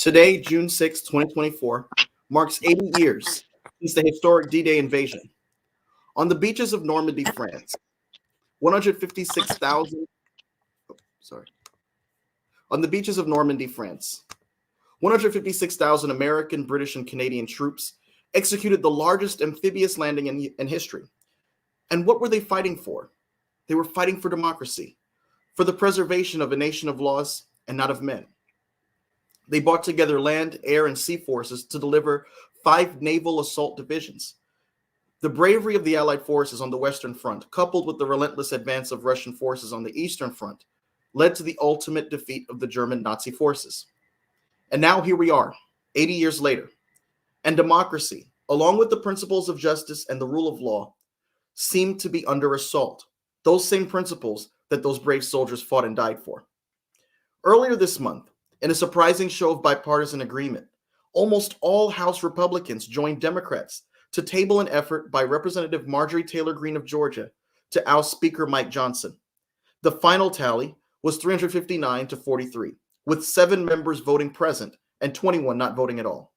Today, June 6, 2024, marks 80 years since the historic D-Day invasion. On the beaches of Normandy, France, 156,000 sorry. On the beaches of Normandy, France, 156,000 American, British, and Canadian troops executed the largest amphibious landing in history. And what were they fighting for? They were fighting for democracy, for the preservation of a nation of laws and not of men. They brought together land, air, and sea forces to deliver 5 naval assault divisions. The bravery of the Allied forces on the Western Front, coupled with the relentless advance of Russian forces on the Eastern Front, led to the ultimate defeat of the German Nazi forces. And now here we are, 80 years later, and democracy, along with the principles of justice and the rule of law, seem to be under assault. Those same principles that those brave soldiers fought and died for. Earlier this month, in a surprising show of bipartisan agreement, almost all House Republicans joined Democrats to table an effort by Representative Marjorie Taylor Greene of Georgia to oust Speaker Mike Johnson. The final tally was 359 to 43, with 7 members voting present and 21 not voting at all.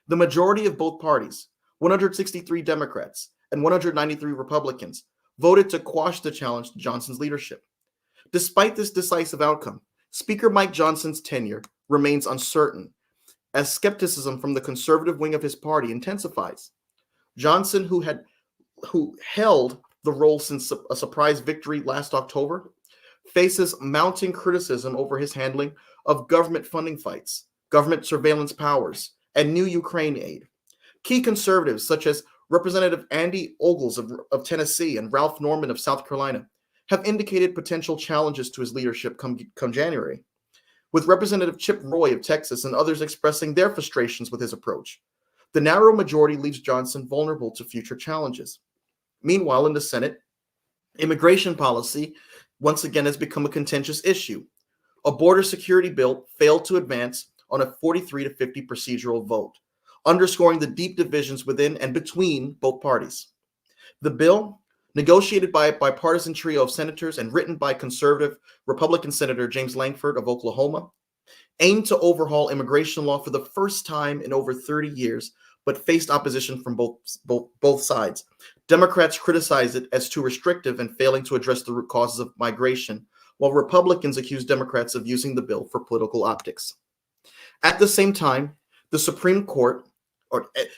The majority of both parties, 163 Democrats and 193 Republicans, voted to quash the challenge to Johnson's leadership. Despite this decisive outcome, Speaker Mike Johnson's tenure remains uncertain, as skepticism from the conservative wing of his party intensifies. Johnson, who held the role since a surprise victory last October, faces mounting criticism over his handling of government funding fights, government surveillance powers, and new Ukraine aid. Key conservatives such as Representative Andy Ogles of Tennessee and Ralph Norman of South Carolina have indicated potential challenges to his leadership come January, with Representative Chip Roy of Texas and others expressing their frustrations with his approach. The narrow majority leaves Johnson vulnerable to future challenges. Meanwhile, in the Senate, immigration policy once again has become a contentious issue. A border security bill failed to advance on a 43 to 50 procedural vote, underscoring the deep divisions within and between both parties. The bill, negotiated by a bipartisan trio of senators and written by conservative Republican Senator James Lankford of Oklahoma, aimed to overhaul immigration law for the first time in over 30 years, but faced opposition from both sides. Democrats criticized it as too restrictive and failing to address the root causes of migration, while Republicans accused Democrats of using the bill for political optics. At the same time, the Supreme Court,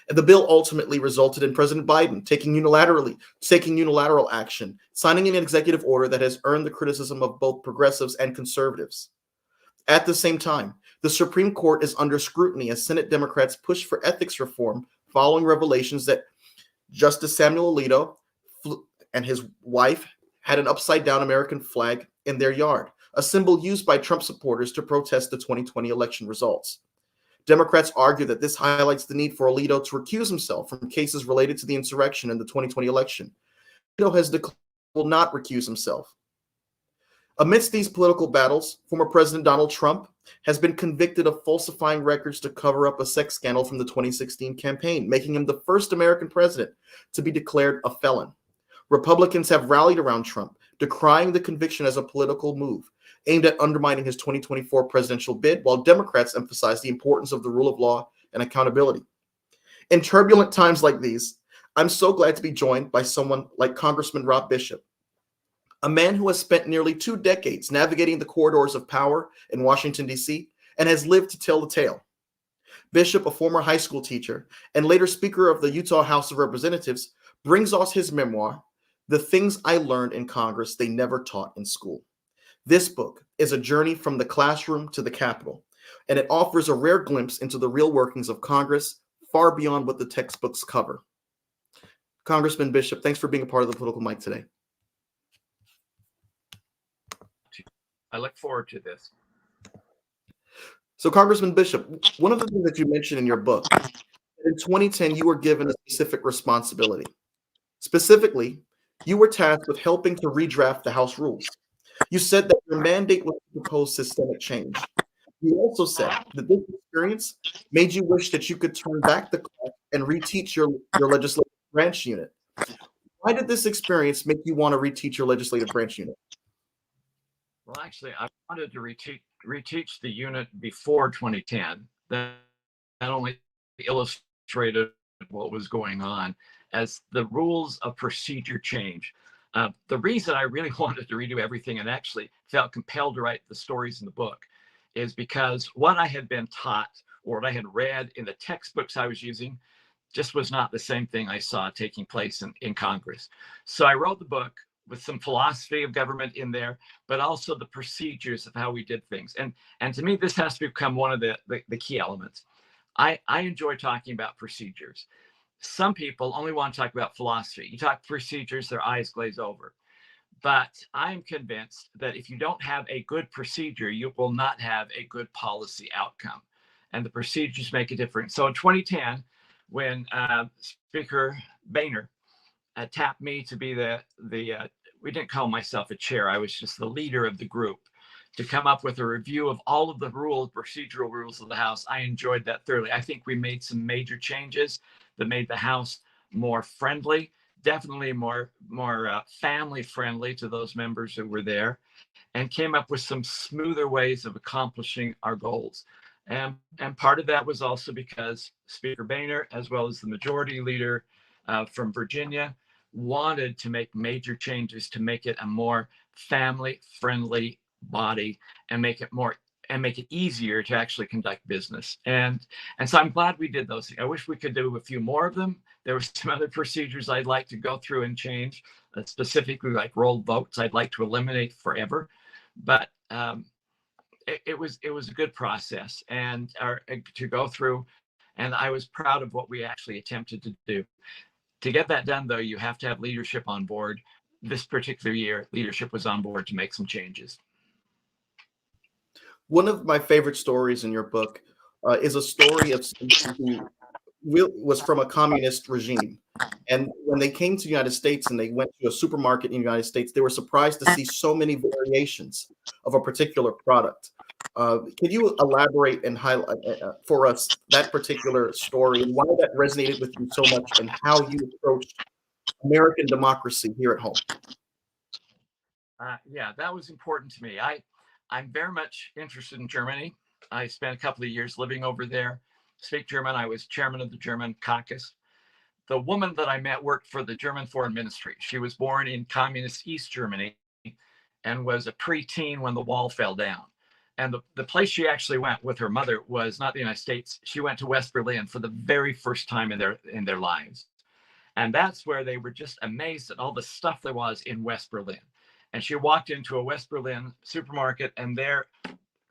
the bill ultimately resulted in President Biden taking unilateral action, signing an executive order that has earned the criticism of both progressives and conservatives. At the same time, the Supreme Court is under scrutiny as Senate Democrats push for ethics reform following revelations that Justice Samuel Alito and his wife had an upside-down American flag in their yard, a symbol used by Trump supporters to protest the 2020 election results. Democrats argue that this highlights the need for Alito to recuse himself from cases related to the insurrection in the 2020 election. Alito has declared he will not recuse himself. Amidst these political battles, former President Donald Trump has been convicted of falsifying records to cover up a sex scandal from the 2016 campaign, making him the first American president to be declared a felon. Republicans have rallied around Trump, decrying the conviction as a political move aimed at undermining his 2024 presidential bid, while Democrats emphasize the importance of the rule of law and accountability. In turbulent times like these, I'm so glad to be joined by someone like Congressman Rob Bishop, a man who has spent nearly 2 decades navigating the corridors of power in Washington, D.C., and has lived to tell the tale. Bishop, a former high school teacher and later Speaker of the Utah House of Representatives, brings us his memoir, The Things I Learned in Congress They Never Taught in School. This book is a journey from the classroom to the Capitol, and it offers a rare glimpse into the real workings of Congress, far beyond what the textbooks cover. Congressman Bishop, thanks for being a part of the Political Mic today. I look forward to this. So, Congressman Bishop, one of the things that you mentioned in your book, in 2010, you were given a specific responsibility. Specifically, you were tasked with helping to redraft the House rules. You said that your mandate was to propose systemic change. You also said that this experience made you wish that you could turn back the clock and reteach your legislative branch unit. Why did this experience make you want to reteach your legislative branch unit? Well, actually, I wanted to reteach the unit before 2010. that not only illustrated what was going on as the rules of procedure change. The reason I really wanted to redo everything and actually felt compelled to write the stories in the book is because what I had been taught or what I had read in the textbooks I was using just was not the same thing I saw taking place in Congress. So I wrote the book with some philosophy of government in there, but also the procedures of how we did things. And to me, this has to become one of the key elements. I enjoy talking about procedures. Some people only want to talk about philosophy. You talk procedures, their eyes glaze over. But I'm convinced that if you don't have a good procedure, you will not have a good policy outcome. And the procedures make a difference. So in 2010, when Speaker Boehner tapped me to be we didn't call myself a chair, I was just the leader of the group, to come up with a review of all of the procedural rules of the House. I enjoyed that thoroughly. I think we made some major changes that made the House more friendly, definitely more family friendly to those members who were there, and came up with some smoother ways of accomplishing our goals. And part of that was also because Speaker Boehner, as well as the majority leader from Virginia, wanted to make major changes to make it a more family friendly body and make it easier to actually conduct business. And so I'm glad we did those things. I wish we could do a few more of them. There were some other procedures I'd like to go through and change, specifically like rolled votes I'd like to eliminate forever. But it was a good process and to go through, and I was proud of what we actually attempted to do. To get that done, though, you have to have leadership on board. This particular year, leadership was on board to make some changes. One of my favorite stories in your book is a story of someone who was from a communist regime. And when they came to the United States and they went to a supermarket in the United States, they were surprised to see so many variations of a particular product. Can you elaborate and highlight for us that particular story and why that resonated with you so much and how you approached American democracy here at home? Yeah, that was important to me. I'm very much interested in Germany. I spent a couple of years living over there, speak German. I was chairman of the German caucus. The woman that I met worked for the German Foreign Ministry. She was born in communist East Germany and was a preteen when the wall fell down. And the place she actually went with her mother was not the United States. She went to West Berlin for the very first time in their lives. And that's where they were just amazed at all the stuff there was in West Berlin. And she walked into a West Berlin supermarket and there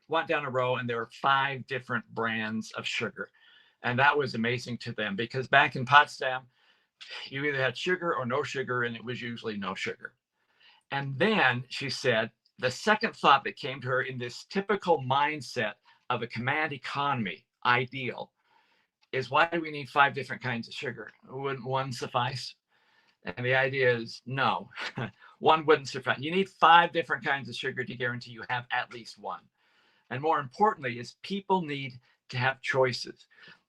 went down a row and there were 5 different brands of sugar. And that was amazing to them because back in Potsdam, you either had sugar or no sugar, and it was usually no sugar. And then she said, the second thought that came to her in this typical mindset of a command economy ideal is, why do we need 5 different kinds of sugar? Wouldn't one suffice? And the idea is no, one wouldn't suffice. You need 5 different kinds of sugar to guarantee you have at least one. And more importantly is people need to have choices.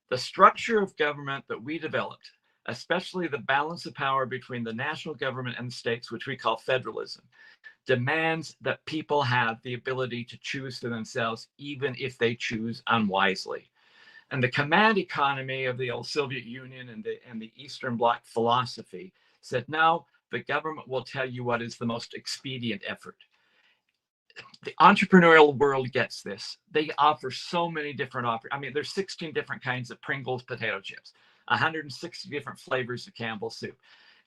The structure of government that we developed, especially the balance of power between the national government and the states, which we call federalism, demands that people have the ability to choose for themselves, even if they choose unwisely. And the command economy of the old Soviet Union and the Eastern Bloc philosophy said, no, the government will tell you what is the most expedient effort. The entrepreneurial world gets this. They offer so many different there's 16 different kinds of Pringles potato chips, 160 different flavors of Campbell's soup.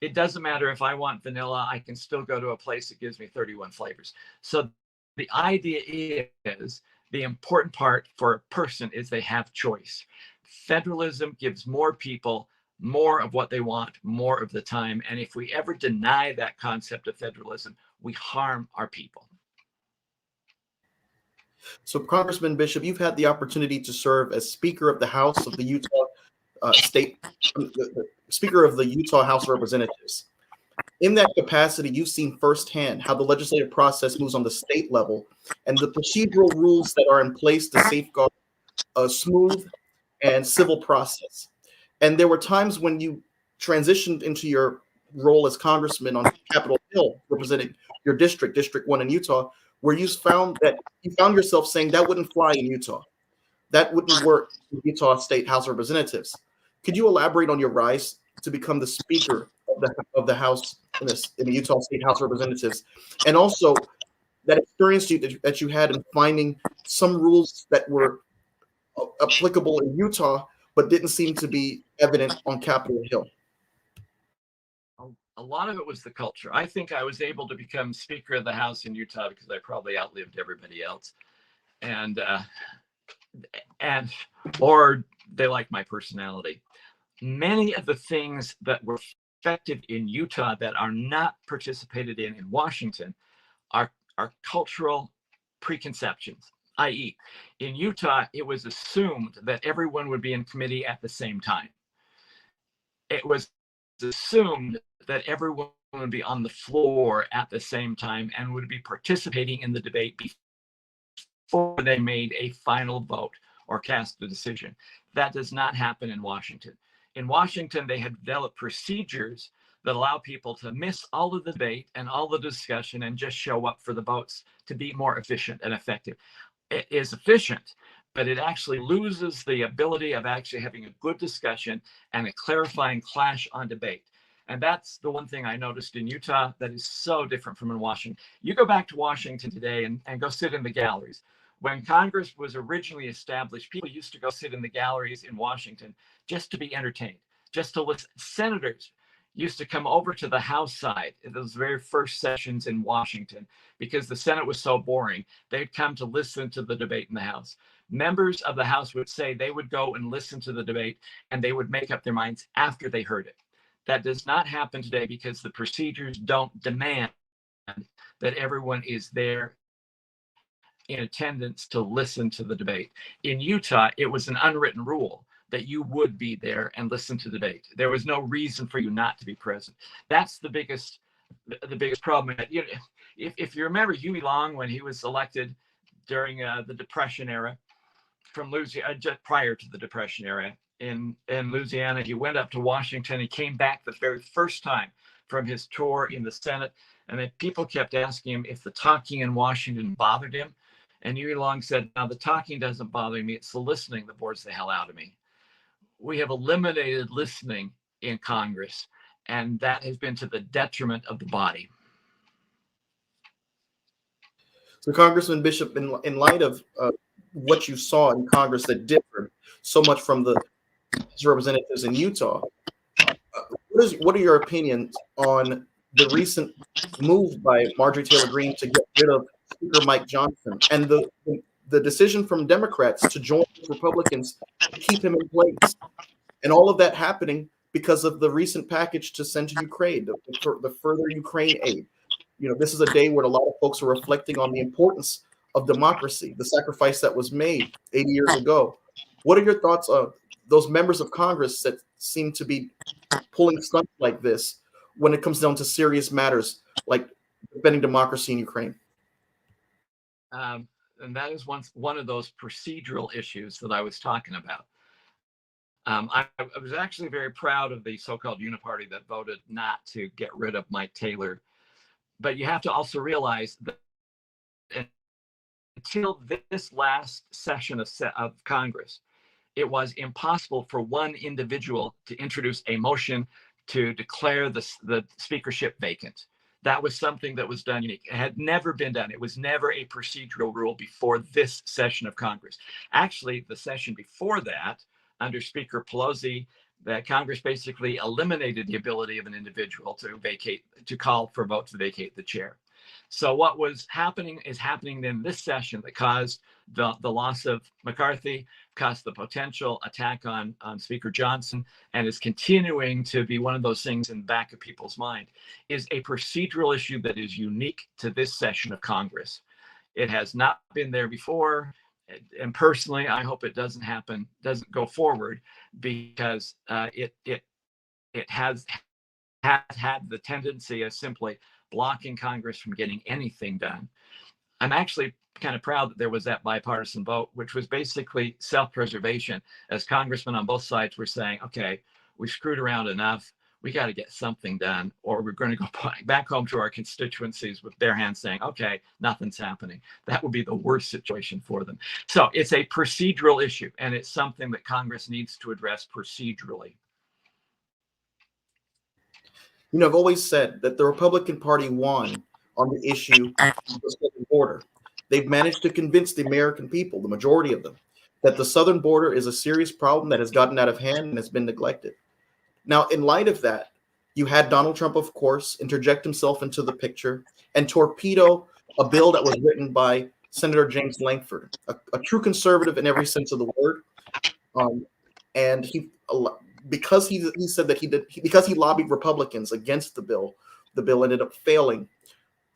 It doesn't matter if I want vanilla, I can still go to a place that gives me 31 flavors. So the idea is, the important part for a person is they have choice. Federalism gives more people more of what they want, more of the time. And if we ever deny that concept of federalism, we harm our people. So, Congressman Bishop, you've had the opportunity to serve as Speaker of the House of the Utah Speaker of the Utah House of Representatives. In that capacity, you've seen firsthand how the legislative process moves on the state level and the procedural rules that are in place to safeguard a smooth and civil process. And there were times when you transitioned into your role as congressman on Capitol Hill, representing your district, District 1 in Utah, where you found yourself saying that wouldn't fly in Utah. That wouldn't work in Utah State House of Representatives. Could you elaborate on your rise to become the Speaker of the House in the Utah State House of Representatives, and also that experience that you had in finding some rules that were applicable in Utah but didn't seem to be evident on Capitol Hill? A lot of it was the culture. I think I was able to become Speaker of the House in Utah because I probably outlived everybody else, and or they like my personality. Many of the things that were effective in Utah that are not participated in Washington are cultural preconceptions, i.e., in Utah, it was assumed that everyone would be in committee at the same time. It was assumed that everyone would be on the floor at the same time and would be participating in the debate before they made a final vote or cast a decision. That does not happen in Washington. In Washington, they have developed procedures that allow people to miss all of the debate and all the discussion and just show up for the votes to be more efficient and effective. It is efficient, but it actually loses the ability of actually having a good discussion and a clarifying clash on debate. And that's the one thing I noticed in Utah that is so different from in Washington. You go back to Washington today and go sit in the galleries. When Congress was originally established, people used to go sit in the galleries in Washington just to be entertained, just to listen. Senators used to come over to the House side in those very first sessions in Washington because the Senate was so boring. They'd come to listen to the debate in the House. Members of the House would say they would go and listen to the debate and they would make up their minds after they heard it. That does not happen today because the procedures don't demand that everyone is there in attendance to listen to the debate. In Utah, it was an unwritten rule that you would be there and listen to the debate. There was no reason for you not to be present. That's the biggest problem. If you remember Huey Long when he was elected during the Depression era from Louisiana, just prior to the Depression era in Louisiana, he went up to Washington. He came back the very first time from his tour in the Senate, and then people kept asking him if the talking in Washington bothered him. And Huey Long said, "Now the talking doesn't bother me; it's the listening that bores the hell out of me." We have eliminated listening in Congress, and that has been to the detriment of the body. So, Congressman Bishop, in light of what you saw in Congress that differed so much from the representatives in Utah, what are your opinions on the recent move by Marjorie Taylor Greene to get rid of Speaker Mike Johnson and the decision from Democrats to join Republicans to keep him in place, and all of that happening because of the recent package to send to Ukraine, the further Ukraine aid? This is a day where a lot of folks are reflecting on the importance of democracy, the sacrifice that was made 80 years ago. What are your thoughts on those members of Congress that seem to be pulling stunts like this when it comes down to serious matters like defending democracy in Ukraine? And that is one of those procedural issues that I was talking about. I was actually very proud of the so-called Uniparty that voted not to get rid of Mike Taylor. But you have to also realize that until this last session of Congress, it was impossible for one individual to introduce a motion to declare the speakership vacant. That was something that was done unique. It had never been done. It was never a procedural rule before this session of Congress. Actually, the session before that, under Speaker Pelosi, that Congress basically eliminated the ability of an individual to call for a vote to vacate the chair. So what was happening is happening in this session that caused the loss of McCarthy, caused the potential attack on Speaker Johnson, and is continuing to be one of those things in the back of people's mind, is a procedural issue that is unique to this session of Congress. It has not been there before. And personally, I hope it doesn't go forward, because it has had the tendency of simply blocking Congress from getting anything done. I'm actually kind of proud that there was that bipartisan vote, which was basically self-preservation, as congressmen on both sides were saying, okay, we screwed around enough. we got to get something done, or we're going to go back home to our constituencies with their hands saying, okay, nothing's happening. That would be the worst situation for them. So it's a procedural issue, and it's something that Congress needs to address procedurally. You know, I've always said that the Republican Party won on the issue of the southern border. They've managed to convince the American people, the majority of them, that the southern border is a serious problem that has gotten out of hand and has been neglected. Now, in light of that, you had Donald Trump, of course, interject himself into the picture and torpedo a bill that was written by Senator James Lankford, a true conservative in every sense of the word. And because he said that because he lobbied Republicans against the bill ended up failing.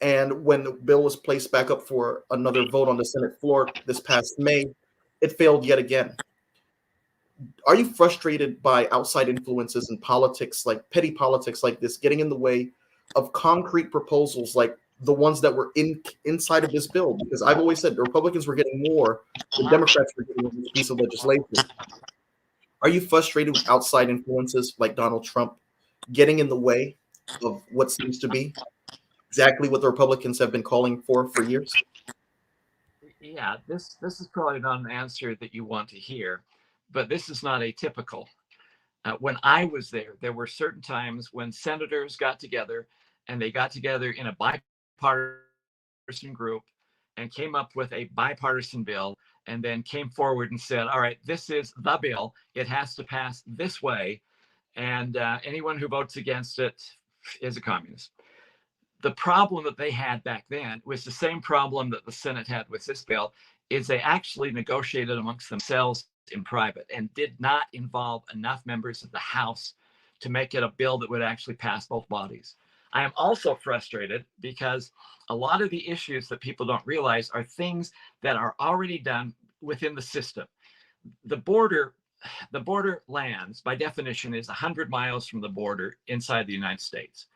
And when the bill was placed back up for another vote on the Senate floor this past May, it failed yet again. Are you frustrated by outside influences in politics, like petty politics like this, getting in the way of concrete proposals like the ones that were inside of this bill? Because I've always said the Republicans were getting more, the Democrats were getting this piece of legislation. Are you frustrated with outside influences like Donald Trump getting in the way of what seems to be exactly what the Republicans have been calling for years? Yeah, this is probably not an answer that you want to hear, but this is not atypical. When I was there, there were certain times when senators got together, and they got together in a bipartisan group and came up with a bipartisan bill, and then came forward and said, all right, this is the bill. It has to pass this way. And anyone who votes against it is a communist. The problem that they had back then was the same problem that the Senate had with this bill, is they actually negotiated amongst themselves in private and did not involve enough members of the House to make it a bill that would actually pass both bodies. I am also frustrated because a lot of the issues that people don't realize are things that are already done within the system. The border lands, by definition, is 100 miles from the border inside the United States.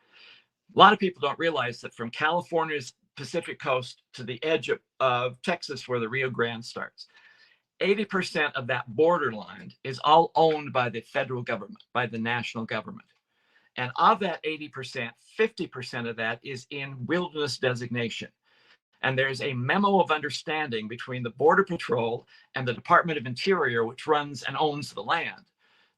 A lot of people don't realize that from California's Pacific coast to the edge of Texas, where the Rio Grande starts, 80% of that borderline is all owned by the federal government, by the national government. And of that 80%, 50% of that is in wilderness designation. And there's a memo of understanding between the Border Patrol and the Department of Interior, which runs and owns the land,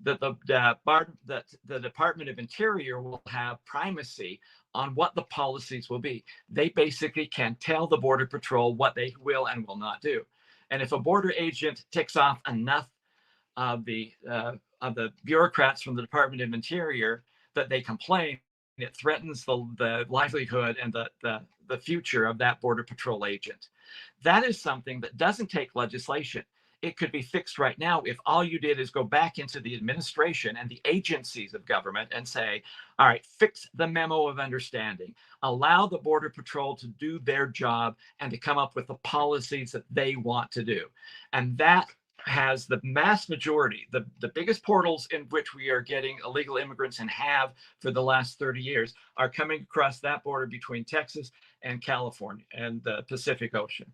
that the Department of Interior will have primacy on what the policies will be. They basically can tell the Border Patrol what they will and will not do. And if a border agent ticks off enough of the bureaucrats from the Department of Interior that they complain, it threatens the livelihood and the future of that Border Patrol agent. That is something that doesn't take legislation. It could be fixed right now if all you did is go back into the administration and the agencies of government and say, all right, fix the memo of understanding, allow the Border Patrol to do their job and to come up with the policies that they want to do. And that has the mass majority, the biggest portals in which we are getting illegal immigrants and have for the last 30 years are coming across that border between Texas and California and the Pacific Ocean.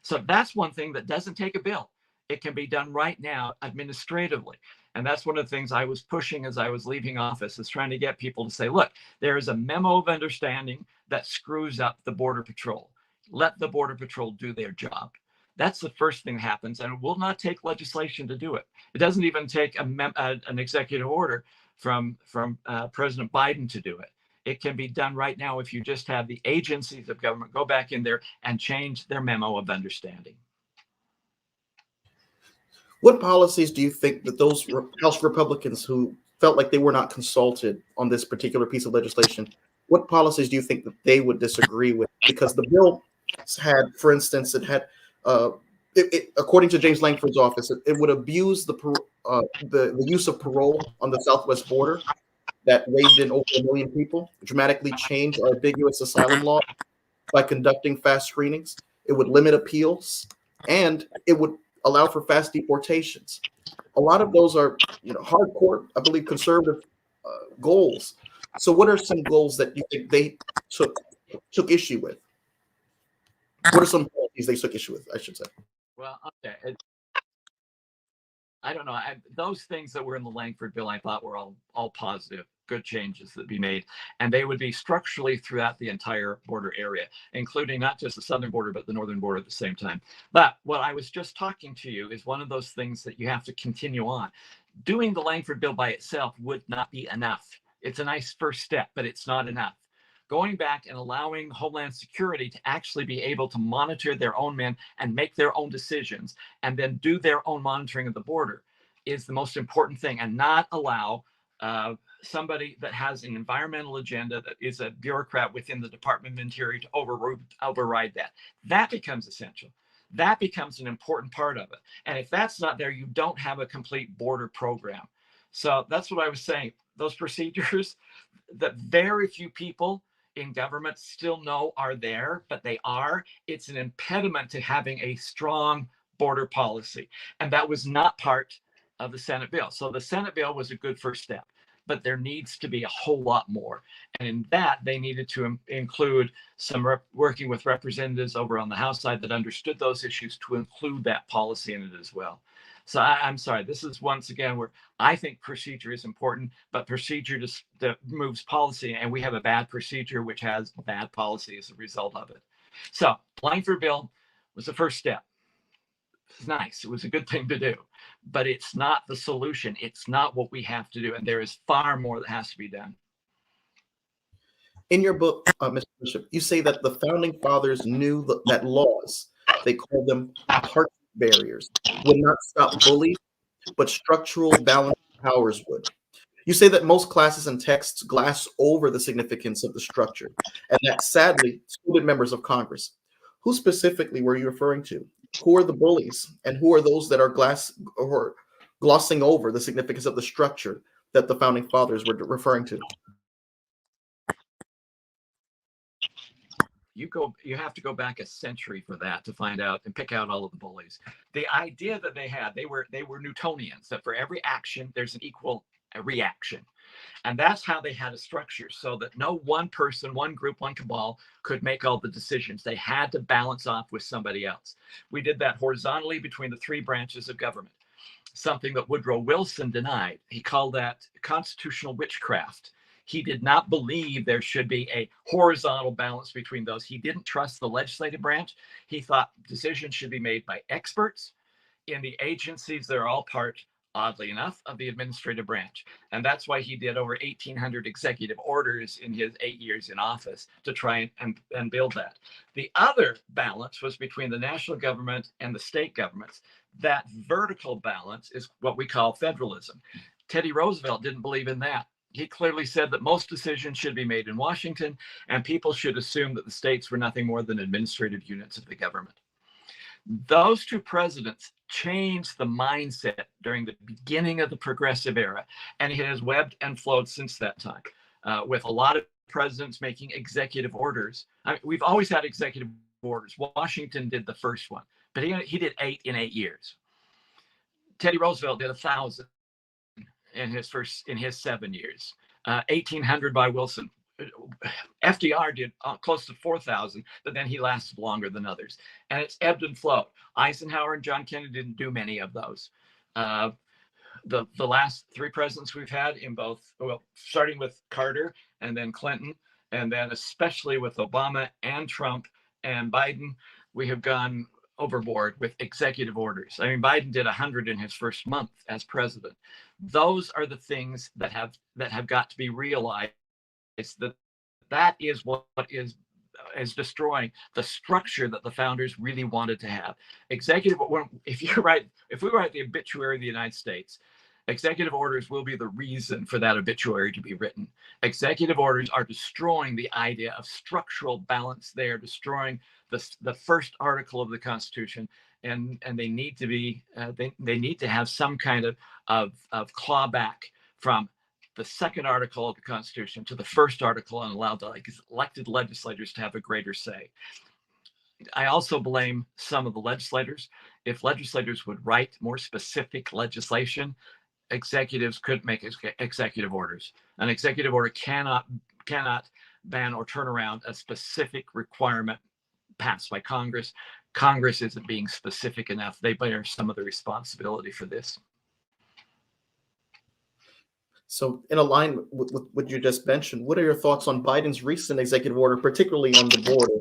So that's one thing that doesn't take a bill. It can be done right now administratively. And that's one of the things I was pushing as I was leaving office, is trying to get people to say, look, there is a memo of understanding that screws up the Border Patrol. Let the Border Patrol do their job. That's the first thing that happens, and it will not take legislation to do it. It doesn't even take an executive order from President Biden to do it. It can be done right now if you just have the agencies of government go back in there and change their memo of understanding. What policies do you think that those House Republicans who felt like they were not consulted on this particular piece of legislation, what policies do you think that they would disagree with? Because the bill had, for instance, it had, according to James Lankford's office, it would abuse the use of parole on the southwest border that waved in over 1 million people, dramatically change our ambiguous asylum law by conducting fast screenings. It would limit appeals, and it would allow for fast deportations. A lot of those are, hardcore, I believe, conservative goals. So, what are some goals that you think they took issue with? What are some policies they took issue with, I should say? Well, okay. I don't know. Those things that were in the Lankford bill, I thought were all positive. good changes that be made, and they would be structurally throughout the entire border area, including not just the southern border, but the northern border at the same time. But what I was just talking to you is one of those things that you have to continue on. Doing the Langford bill by itself would not be enough. It's a nice first step, but it's not enough. Going back and allowing Homeland Security to actually be able to monitor their own men and make their own decisions and then do their own monitoring of the border is the most important thing, and not allow somebody that has an environmental agenda, that is a bureaucrat within the Department of Interior, to override that. That becomes essential. That becomes an important part of it. And if that's not there, you don't have a complete border program. So that's what I was saying. Those procedures that very few people in government still know are there, but they are. It's an impediment to having a strong border policy. And that was not part of the Senate bill. So the Senate bill was a good first step, but there needs to be a whole lot more. And in that, they needed to include some working with representatives over on the House side that understood those issues, to include that policy in it as well. So I'm sorry, this is once again where I think procedure is important, but procedure just moves policy, and we have a bad procedure which has bad policy as a result of it. So Langford bill was the first step. It's nice. It was a good thing to do, but it's not the solution. It's not what we have to do. And there is far more that has to be done. In your book, Mr. Bishop, you say that the founding fathers knew that laws, they called them heart barriers, would not stop bullies, but structural balance of powers would. You say that most classes and texts glass over the significance of the structure, and that sadly, so did members of Congress. Who specifically were you referring to? Who are the bullies, and who are those that are glossing over the significance of the structure that the founding fathers were referring to? You have to go back a century for that to find out and pick out all of the bullies. The idea that they were Newtonians, that for every action there's an equal reaction. And that's how they had a structure, so that no one person, one group, one cabal could make all the decisions. They had to balance off with somebody else. We did that horizontally between the three branches of government, something that Woodrow Wilson denied. He called that constitutional witchcraft. He did not believe there should be a horizontal balance between those. He didn't trust the legislative branch. He thought decisions should be made by experts in the agencies that are all part, oddly enough, of the administrative branch. And that's why he did over 1,800 executive orders in his 8 years in office to try and build that. The other balance was between the national government and the state governments. That vertical balance is what we call federalism. Teddy Roosevelt didn't believe in that. He clearly said that most decisions should be made in Washington, and people should assume that the states were nothing more than administrative units of the government. Those two presidents changed the mindset during the beginning of the progressive era, and it has webbed and flowed since that time, with a lot of presidents making executive orders. I mean, we've always had executive orders. Washington did the first one, but he did 8 in 8 years. Teddy Roosevelt did 1,000 in his 7 years. 1,800 by Wilson. FDR did close to 4,000, but then he lasted longer than others. And it's ebbed and flowed. Eisenhower and John Kennedy didn't do many of those. The last 3 presidents we've had in both, well, starting with Carter and then Clinton, and then especially with Obama and Trump and Biden, we have gone overboard with executive orders. I mean, Biden did 100 in his first month as president. Those are the things that have got to be realized, that is what is destroying the structure that the founders really wanted to have. If we write the obituary of the United States, executive orders will be the reason for that obituary to be written. Executive orders are destroying the idea of structural balance. They are destroying the first article of the Constitution, and they need to be they need to have some kind of clawback from the second article of the Constitution to the first article, and allow the elected legislators to have a greater say. I also blame some of the legislators. If legislators would write more specific legislation, executives couldn't make executive orders. An executive order cannot ban or turn around a specific requirement passed by Congress. Congress isn't being specific enough. They bear some of the responsibility for this. So, in alignment with what you just mentioned, what are your thoughts on Biden's recent executive order, particularly on the border,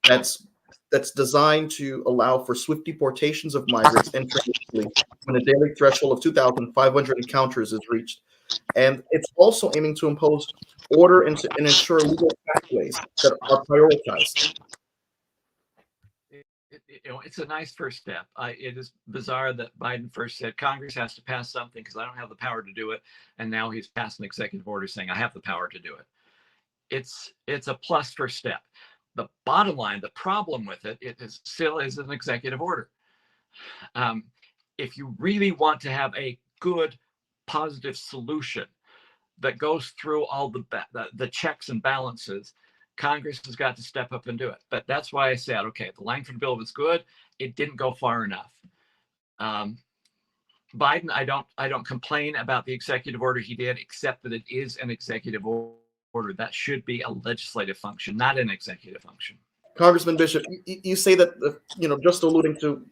that's that's designed to allow for swift deportations of migrants entering Italy when a daily threshold of 2,500 encounters is reached? And it's also aiming to impose order and ensure legal pathways that are prioritized. It's a nice first step. It is bizarre that Biden first said Congress has to pass something because I don't have the power to do it, and now he's passed an executive order saying I have the power to do it. It's a plus first step. The bottom line, the problem with it, it is still is an executive order. If you really want to have a good, positive solution that goes through all the checks and balances, Congress has got to step up and do it. But that's why I said, okay, the Langford bill was good. It didn't go far enough. Biden, I don't complain about the executive order he did, except that it is an executive order. That should be a legislative function, not an executive function. Congressman Bishop, you say that, just alluding to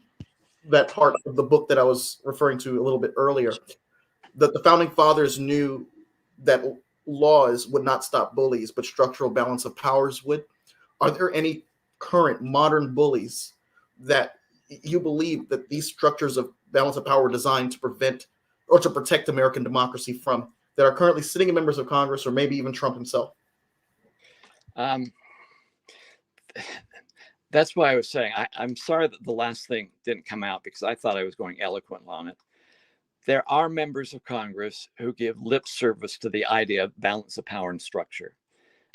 that part of the book that I was referring to a little bit earlier, that the founding fathers knew that laws would not stop bullies, but structural balance of powers would. Are there any current modern bullies that you believe that these structures of balance of power were designed to prevent or to protect American democracy from, that are currently sitting in members of Congress or maybe even Trump himself? That's why I was saying I'm sorry that the last thing didn't come out because I thought I was going eloquent on it. There are members of Congress who give lip service to the idea of balance of power and structure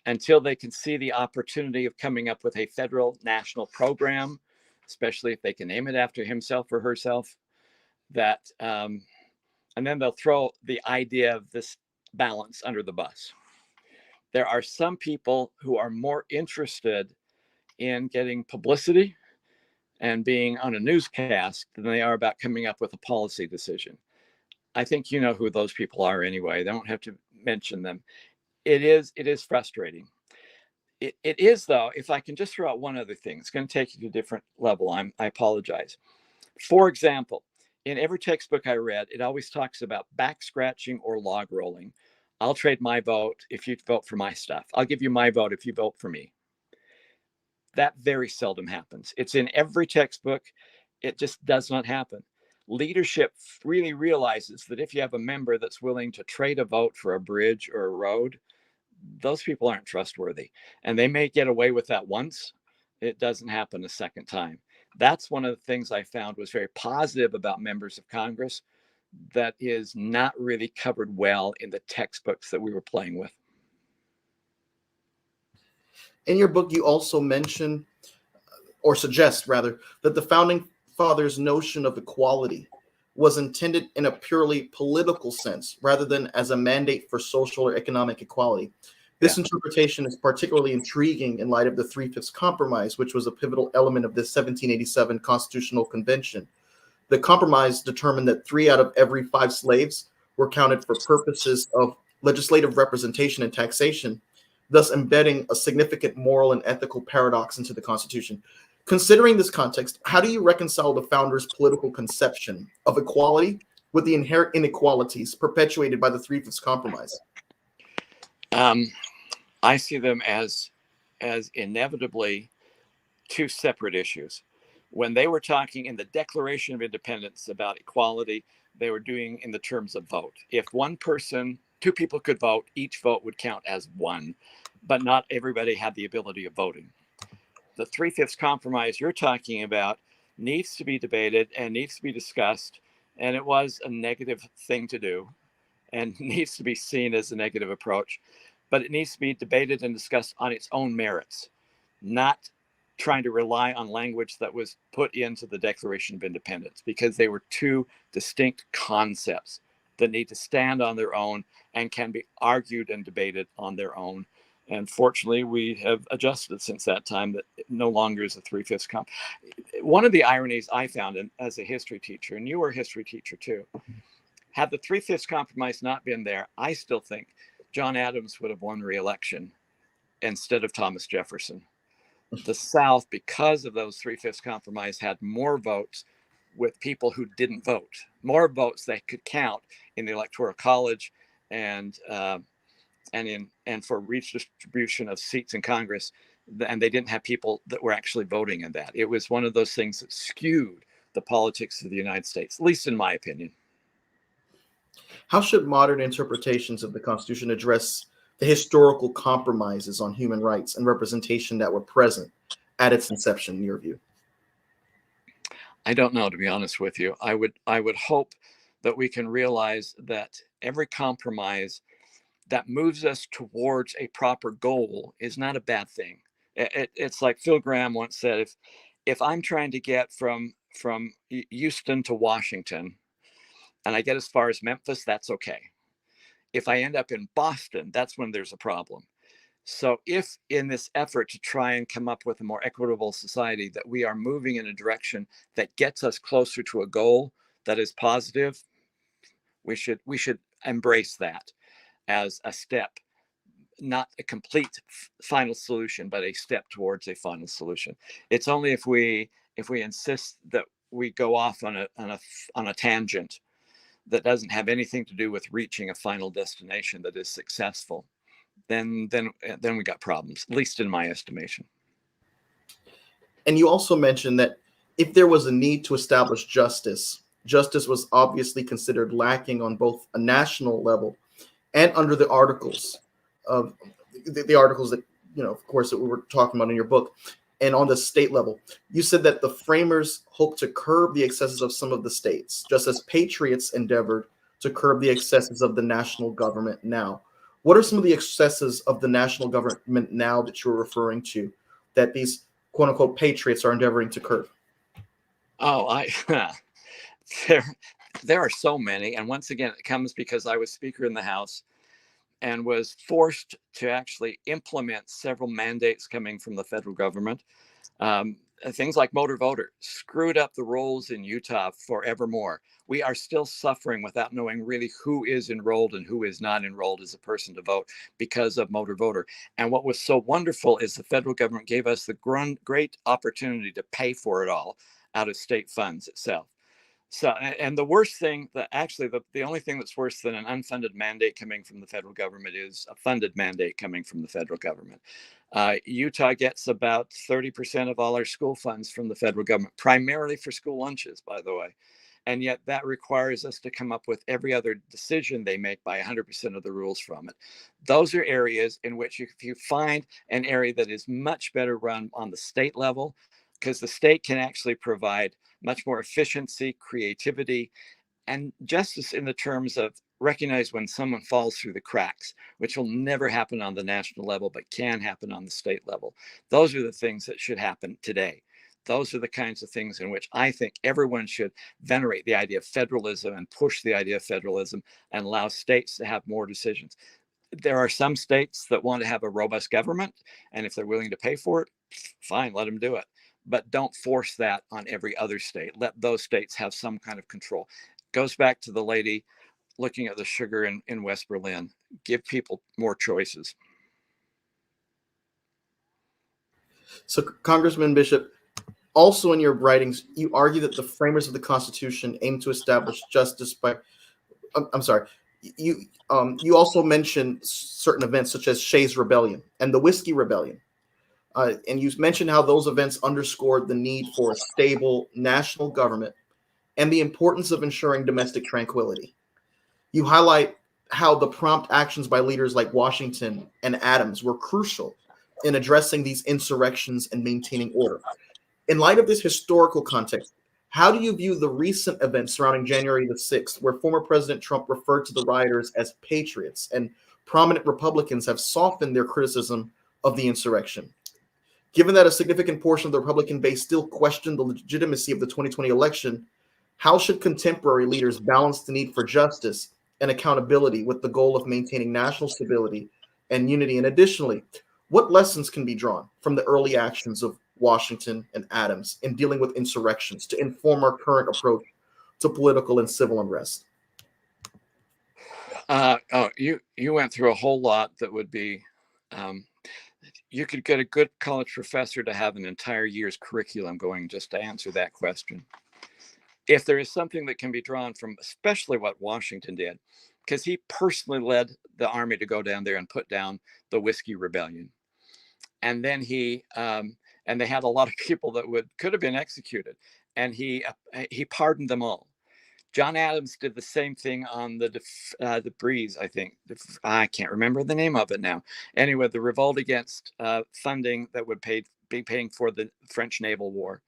until they can see the opportunity of coming up with a federal national program, especially if they can name it after himself or herself, that and then they'll throw the idea of this balance under the bus. There are some people who are more interested in getting publicity and being on a newscast than they are about coming up with a policy decision. I think you know who those people are anyway. They don't have to mention them. It is frustrating. It is, though, if I can just throw out one other thing, it's going to take you to a different level. I apologize. For example, in every textbook I read, it always talks about back scratching or log rolling. I'll trade my vote if you vote for my stuff. I'll give you my vote if you vote for me. That very seldom happens. It's in every textbook. It just does not happen. Leadership really realizes that if you have a member that's willing to trade a vote for a bridge or a road, those people aren't trustworthy. And they may get away with that once. It doesn't happen a second time. That's one of the things I found was very positive about members of Congress that is not really covered well in the textbooks that we were playing with. In your book, you also mention, or suggest rather, that the founding fathers' notion of equality was intended in a purely political sense rather than as a mandate for social or economic equality. This interpretation is particularly intriguing in light of the Three-Fifths Compromise, which was a pivotal element of the 1787 Constitutional Convention. The compromise determined that 3 out of every 5 slaves were counted for purposes of legislative representation and taxation, thus embedding a significant moral and ethical paradox into the Constitution. Considering this context, how do you reconcile the founders' political conception of equality with the inherent inequalities perpetuated by the Three-Fifths Compromise? I see them as inevitably two separate issues. When they were talking in the Declaration of Independence about equality, they were doing in the terms of vote. If two people could vote, each vote would count as one, but not everybody had the ability of voting. The Three-Fifths Compromise you're talking about needs to be debated and needs to be discussed, and it was a negative thing to do and needs to be seen as a negative approach, but it needs to be debated and discussed on its own merits, not trying to rely on language that was put into the Declaration of Independence, because they were two distinct concepts that need to stand on their own and can be argued and debated on their own. And fortunately, we have adjusted since that time that it no longer is a Three-Fifths Compromise. One of the ironies I found as a history teacher, and you were a history teacher too, had the Three-Fifths Compromise not been there, I still think John Adams would have won re-election instead of Thomas Jefferson. The South, because of those Three-Fifths Compromise, had more votes with people who didn't vote, more votes they could count in the Electoral College and and for redistribution of seats in Congress, and they didn't have people that were actually voting in that. It was one of those things that skewed the politics of the United States, at least in my opinion. How should modern interpretations of the Constitution address the historical compromises on human rights and representation that were present at its inception, in your view? I don't know, to be honest with you. I would hope that we can realize that every compromise that moves us towards a proper goal is not a bad thing. It's like Phil Graham once said, if I'm trying to get from Houston to Washington and I get as far as Memphis, that's okay. If I end up in Boston, that's when there's a problem. So if in this effort to try and come up with a more equitable society that we are moving in a direction that gets us closer to a goal that is positive, we should embrace that as a step, not a complete final solution, but a step towards a final solution. It's only if we insist that we go off on a tangent that doesn't have anything to do with reaching a final destination that is successful, then we got problems, at least in my estimation. And you also mentioned that if there was a need to establish justice, justice was obviously considered lacking on both a national level and under the articles of the articles that, of course, that we were talking about in your book, and on the state level. You said that the framers hoped to curb the excesses of some of the states, just as patriots endeavored to curb the excesses of the national government now. What are some of the excesses of the national government now that you're referring to that these quote unquote patriots are endeavoring to curb? Oh, there there are so many, and once again, it comes because I was Speaker in the House and was forced to actually implement several mandates coming from the federal government. Things like motor voter screwed up the rolls in Utah forevermore. We are still suffering without knowing really who is enrolled and who is not enrolled as a person to vote because of motor voter. And what was so wonderful is the federal government gave us the great opportunity to pay for it all out of state funds itself. So, and the worst thing that actually, the only thing that's worse than an unfunded mandate coming from the federal government is a funded mandate coming from the federal government. Utah gets about 30% of all our school funds from the federal government, primarily for school lunches, by the way. And yet that requires us to come up with every other decision they make by 100% of the rules from it. Those are areas in which if you find an area that is much better run on the state level, because the state can actually provide much more efficiency, creativity, and justice in the terms of recognize when someone falls through the cracks, which will never happen on the national level, but can happen on the state level. Those are the things that should happen today. Those are the kinds of things in which I think everyone should venerate the idea of federalism and push the idea of federalism and allow states to have more decisions. There are some states that want to have a robust government, and if they're willing to pay for it, fine, let them do it. But don't force that on every other state. Let those states have some kind of control. Goes back to the lady looking at the sugar in West Berlin. Give people more choices. So, Congressman Bishop, also in your writings, you argue that the framers of the Constitution aim to establish justice by. I'm sorry. You also mentioned certain events such as Shays Rebellion and the Whiskey Rebellion. And you mentioned how those events underscored the need for a stable national government and the importance of ensuring domestic tranquility. You highlight how the prompt actions by leaders like Washington and Adams were crucial in addressing these insurrections and maintaining order. In light of this historical context, how do you view the recent events surrounding January the 6th, where former President Trump referred to the rioters as patriots and prominent Republicans have softened their criticism of the insurrection? Given that a significant portion of the Republican base still questioned the legitimacy of the 2020 election, how should contemporary leaders balance the need for justice and accountability with the goal of maintaining national stability and unity? And additionally, what lessons can be drawn from the early actions of Washington and Adams in dealing with insurrections to inform our current approach to political and civil unrest? You went through a whole lot that would be. You could get a good college professor to have an entire year's curriculum going just to answer that question. If there is something that can be drawn from, especially what Washington did, because he personally led the army to go down there and put down the Whiskey Rebellion. And then and they had a lot of people that could have been executed, and he pardoned them all. John Adams did the same thing on the Breeze, I think. I can't remember the name of it now. Anyway, the revolt against funding that would be paying for the French naval war.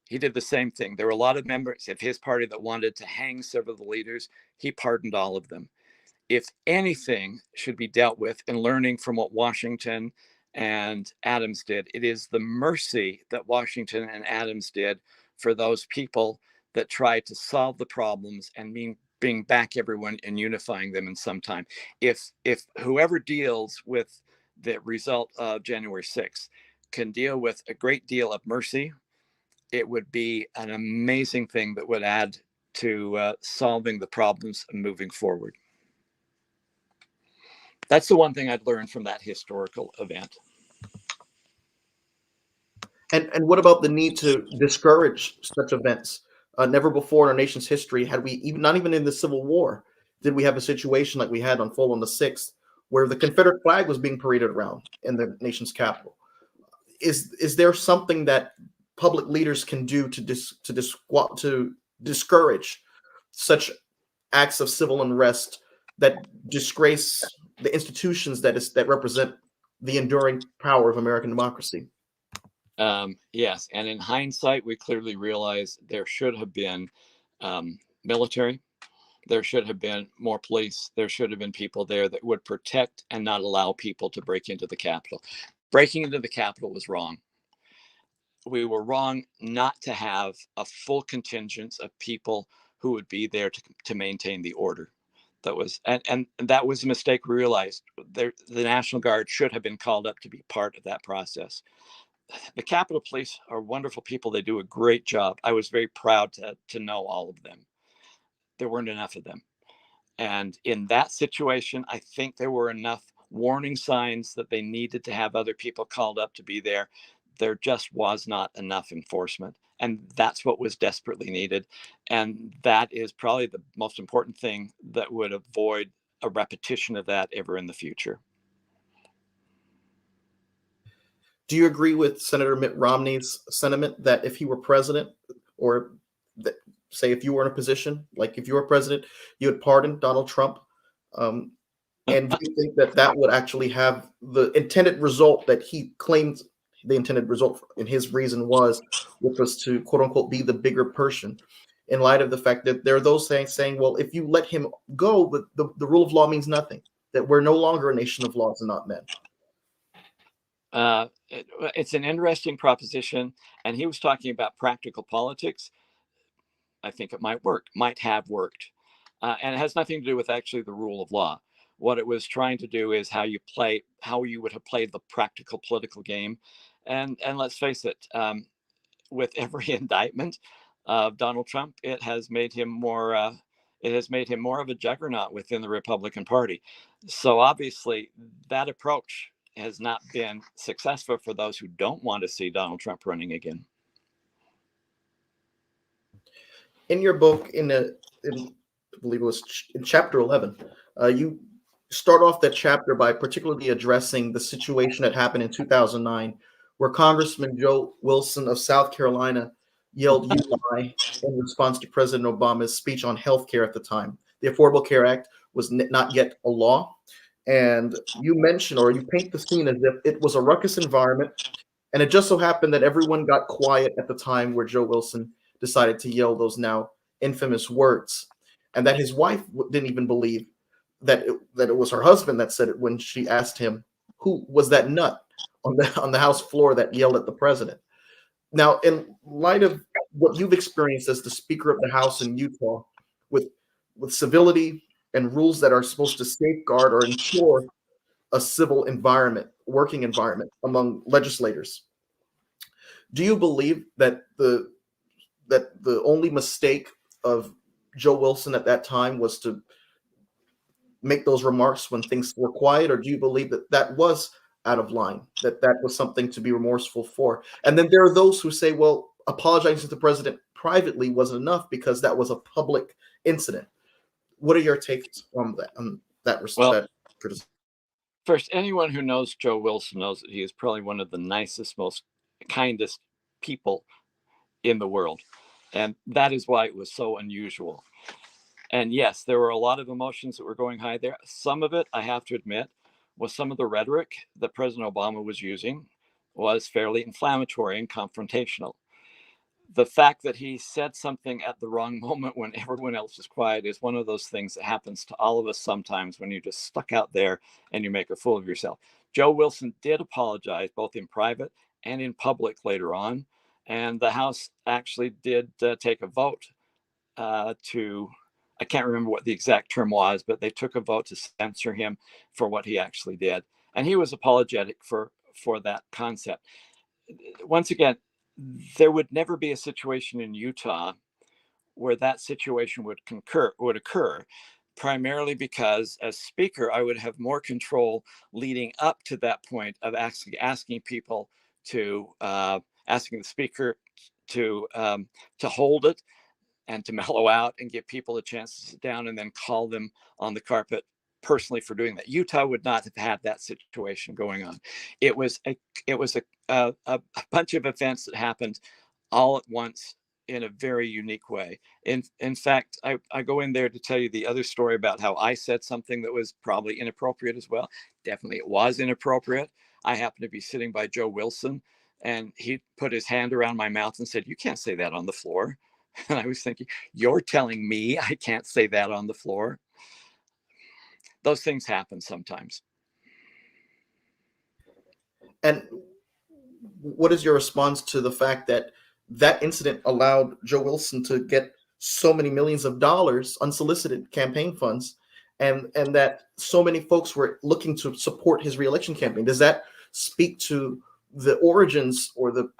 He did the same thing. There were a lot of members of his party that wanted to hang several of the leaders. He pardoned all of them. If anything should be dealt with in learning from what Washington and Adams did, it is the mercy that Washington and Adams did for those people that tried to solve the problems and bring back everyone and unifying them in some time. If whoever deals with the result of January 6th can deal with a great deal of mercy, it would be an amazing thing that would add to solving the problems and moving forward. That's the one thing I'd learned from that historical event. And what about the need to discourage such events? Never before in our nation's history had we, not even in the Civil War, did we have a situation like we had unfold on the 6th, where the Confederate flag was being paraded around in the nation's capital. Is there something that public leaders can do to discourage such acts of civil unrest that disgrace the institutions that represent the enduring power of American democracy? Yes, and in hindsight, we clearly realize there should have been military. There should have been more police. There should have been people there that would protect and not allow people to break into the Capitol. Breaking into the Capitol was wrong. We were wrong not to have a full contingent of people who would be there to maintain the order. That was and that was a mistake we realized. The National Guard should have been called up to be part of that process. The Capitol Police are wonderful people. They do a great job. I was very proud to know all of them. There weren't enough of them. And in that situation, I think there were enough warning signs that they needed to have other people called up to be there. There just was not enough enforcement. And that's what was desperately needed. And that is probably the most important thing that would avoid a repetition of that ever in the future. Do you agree with Senator Mitt Romney's sentiment that if he were president, or that, say if you were in a position, like if you were president, you would pardon Donald Trump? And do you think that would actually have the intended result that he claimed the intended result in his reason was, which was to quote unquote be the bigger person, in light of the fact that there are those saying, well, if you let him go, the rule of law means nothing, that we're no longer a nation of laws and not men? It's an interesting proposition, and he was talking about practical politics. I think it might have worked, and it has nothing to do with actually the rule of law. What it was trying to do is how you would have played the practical political game, and let's face it, with every indictment of Donald Trump, it has made him more. It has made him more of a juggernaut within the Republican Party. So obviously, that approach has not been successful for those who don't want to see Donald Trump running again. In your book, I believe it was in chapter 11, you start off that chapter by particularly addressing the situation that happened in 2009, where Congressman Joe Wilson of South Carolina yelled "You lie" in response to President Obama's speech on health care at the time. The Affordable Care Act was not yet a law. And you mention, or you paint the scene as if it was a ruckus environment. And it just so happened that everyone got quiet at the time where Joe Wilson decided to yell those now infamous words. And that his wife didn't even believe that it was her husband that said it when she asked him, who was that nut on the House floor that yelled at the president? Now, in light of what you've experienced as the Speaker of the House in Utah, with civility and rules that are supposed to safeguard or ensure a civil environment, working environment among legislators, do you believe that the only mistake of Joe Wilson at that time was to make those remarks when things were quiet, or do you believe that was out of line, that was something to be remorseful for? And then there are those who say, well, apologizing to the president privately wasn't enough because that was a public incident. What are your takes on that Well, that criticism? first, anyone who knows Joe Wilson knows that he is probably one of the nicest, most kindest people in the world. And that is why it was so unusual. And yes, there were a lot of emotions that were going high there. Some of it, I have to admit, was some of the rhetoric that President Obama was using was fairly inflammatory and confrontational. The fact that he said something at the wrong moment when everyone else is quiet is one of those things that happens to all of us sometimes when you're just stuck out there and you make a fool of yourself. Joe Wilson did apologize both in private and in public later on. And the House actually did take a vote to, I can't remember what the exact term was, but they took a vote to censor him for what he actually did. And he was apologetic for that concept. Once again, there would never be a situation in Utah where that situation would occur, primarily because as speaker, I would have more control leading up to that point of asking people to asking the speaker to hold it and to mellow out and give people a chance to sit down and then call them on the carpet personally for doing that. Utah would not have had that situation going on. It was a bunch of events that happened all at once in a very unique way. In fact, I go in there to tell you the other story about how I said something that was probably inappropriate as well. Definitely it was inappropriate. I happened to be sitting by Joe Wilson and he put his hand around my mouth and said, "You can't say that on the floor." And I was thinking, you're telling me I can't say that on the floor? Those things happen sometimes. And what is your response to the fact that that incident allowed Joe Wilson to get so many millions of dollars unsolicited campaign funds, and that so many folks were looking to support his reelection campaign? Does that speak to the origins or the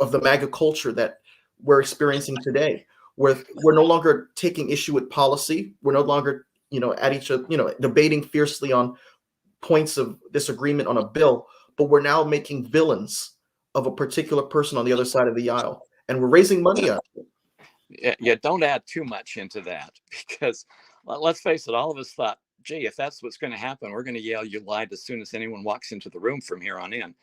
of the MAGA culture that we're experiencing today, where we're no longer taking issue with policy, we're no longer at each other, debating fiercely on points of disagreement on a bill, but we're now making villains of a particular person on the other side of the aisle, and we're raising money up. Yeah, don't add too much into that because let's face it, all of us thought, gee, if that's what's going to happen, we're going to yell you lied as soon as anyone walks into the room from here on in.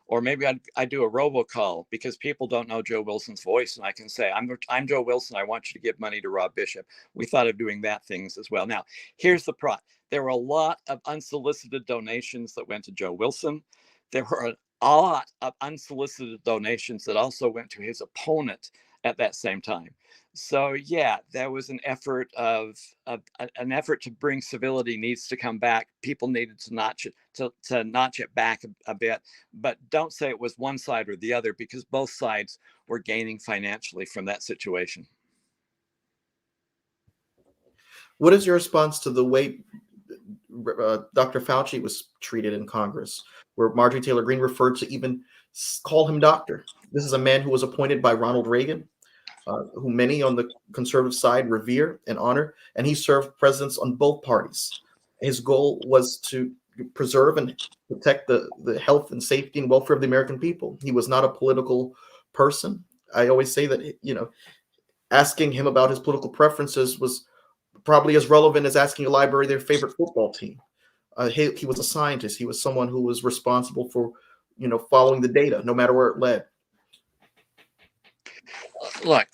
Or maybe I'd do a robocall because people don't know Joe Wilson's voice, and I can say, I'm Joe Wilson. I want you to give money to Rob Bishop. We thought of doing that things as well. Now, here's the pro. There were a lot of unsolicited donations that went to Joe Wilson. There were a lot of unsolicited donations that also went to his opponent at that same time. So yeah, there was an effort an effort to bring civility needs to come back. People needed to notch it back a bit, but don't say it was one side or the other because both sides were gaining financially from that situation. What is your response to the way Dr. Fauci was treated in Congress, where Marjorie Taylor Greene referred to even call him doctor? This is a man who was appointed by Ronald Reagan, who many on the conservative side revere and honor, and he served presidents on both parties. His goal was to preserve and protect the health and safety and welfare of the American people. He was not a political person. I always say that, asking him about his political preferences was probably as relevant as asking a library their favorite football team. He was a scientist. He was someone who was responsible for, following the data, no matter where it led. Look,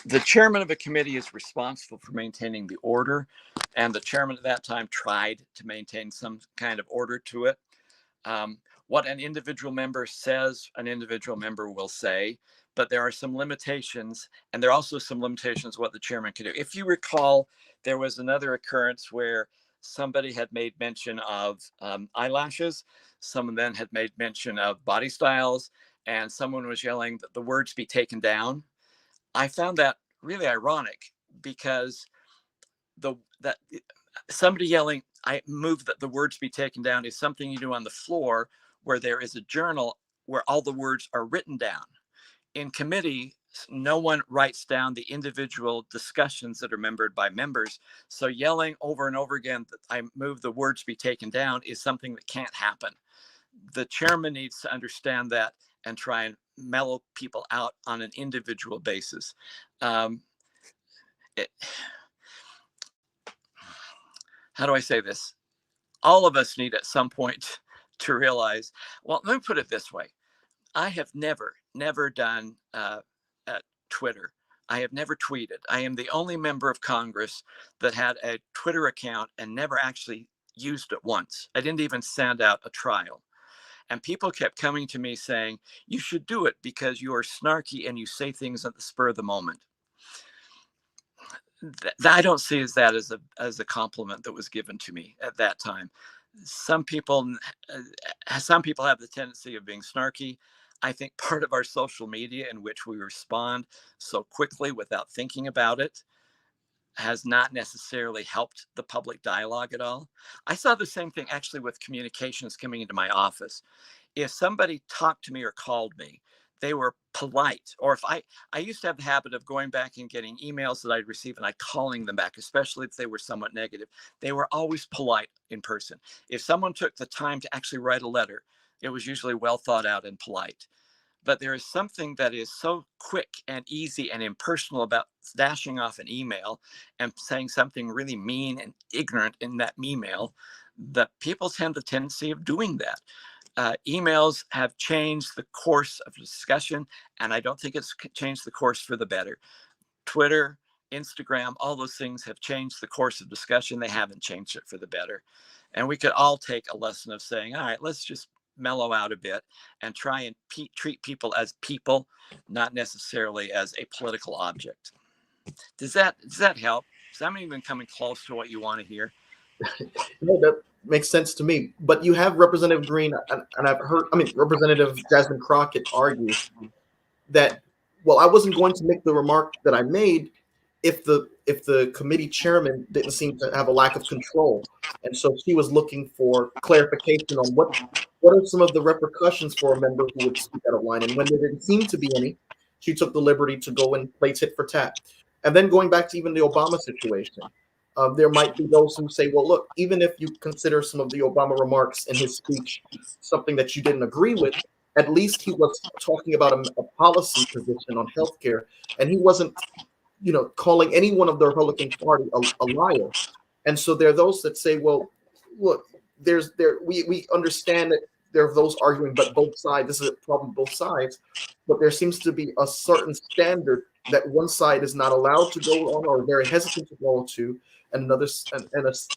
the chairman of a committee is responsible for maintaining the order, and the chairman at that time tried to maintain some kind of order to it. What an individual member says, an individual member will say, but there are some limitations, and there are also some limitations what the chairman can do. If you recall, there was another occurrence where somebody had made mention of eyelashes, someone then had made mention of body styles, and someone was yelling that the words be taken down. I found that really ironic because that somebody yelling, "I move that the words be taken down" is something you do on the floor where there is a journal where all the words are written down. In committee, no one writes down the individual discussions that are membered by members. So yelling over and over again that I move the words be taken down is something that can't happen. The chairman needs to understand that and try and mellow people out on an individual basis. Um, it, how do I say this? All of us need at some point to realize, well, let me put it this way. I have never done Twitter. I have never tweeted. I am the only member of Congress that had a Twitter account and never actually used it once. I didn't even send out a trial. And people kept coming to me saying, you should do it because you are snarky and you say things at the spur of the moment. I don't see that as a compliment that was given to me at that time. Some people have the tendency of being snarky. I think part of our social media in which we respond so quickly without thinking about it has not necessarily helped the public dialogue at all. I saw the same thing actually with communications coming into my office. If somebody talked to me or called me, they were polite. Or if I used to have the habit of going back and getting emails that I'd received and I calling them back, especially if they were somewhat negative. They were always polite in person. If someone took the time to actually write a letter, it was usually well thought out and polite. But there is something that is so quick and easy and impersonal about dashing off an email and saying something really mean and ignorant in that email that people tend the tendency of doing that. Emails have changed the course of discussion, and I don't think it's changed the course for the better. Twitter, Instagram, all those things have changed the course of discussion. They haven't changed it for the better. And we could all take a lesson of saying, all right, let's just mellow out a bit and try and treat people as people, not necessarily as a political object. Does that help? Is that even coming close to what you want to hear? No, that makes sense to me. But you have Representative Green, and I've heard, Representative Jasmine Crockett argue that, well, I wasn't going to make the remark that I made if the committee chairman didn't seem to have a lack of control, and so she was looking for clarification on what are some of the repercussions for a member who would speak out of line. And when there didn't seem to be any, she took the liberty to go and play tit for tat. And then going back to even the Obama situation, there might be those who say, well, look, even if you consider some of the Obama remarks in his speech something that you didn't agree with, at least he was talking about a policy position on healthcare, and he wasn't, calling anyone of the Republican Party a liar. And so there are those that say, well, look, we understand that there are those arguing, but both sides, this is a problem, both sides, but there seems to be a certain standard that one side is not allowed to go on or very hesitant to go to, and another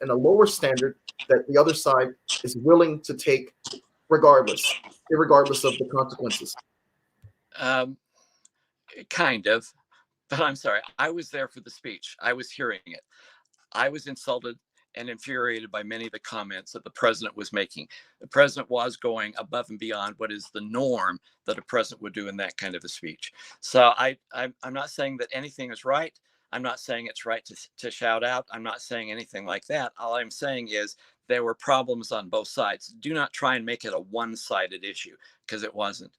and a lower standard that the other side is willing to take regardless of the consequences. Kind of, but I'm sorry. I was there for the speech. I was hearing it. I was insulted and infuriated by many of the comments that the president was making. The president was going above and beyond what is the norm that a president would do in that kind of a speech. So I'm not saying that anything is right. I'm not saying it's right to shout out. I'm not saying anything like that. All I'm saying is there were problems on both sides. Do not try and make it a one-sided issue, because it wasn't.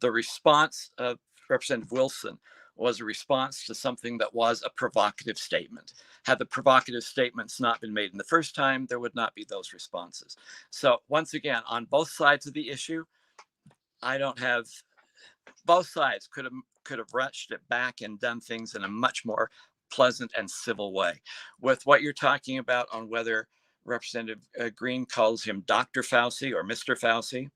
The response of Representative Wilson was a response to something that was a provocative statement. Had the provocative statements not been made in the first time, there would not be those responses. So once again, on both sides of the issue, both sides could have rushed it back and done things in a much more pleasant and civil way. With what you're talking about on whether Representative Green calls him Dr. Fauci or Mr. Fauci,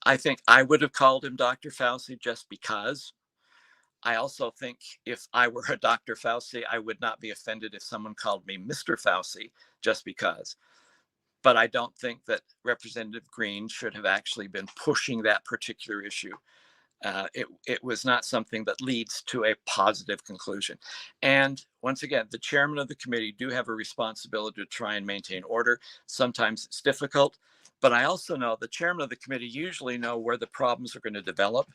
I think I would have called him Dr. Fauci just because. I also think if I were a Dr. Fauci, I would not be offended if someone called me Mr. Fauci just because. But I don't think that Representative Green should have actually been pushing that particular issue. It was not something that leads to a positive conclusion. And once again, the chairman of the committee do have a responsibility to try and maintain order. Sometimes it's difficult, but I also know the chairman of the committee usually know where the problems are going to develop.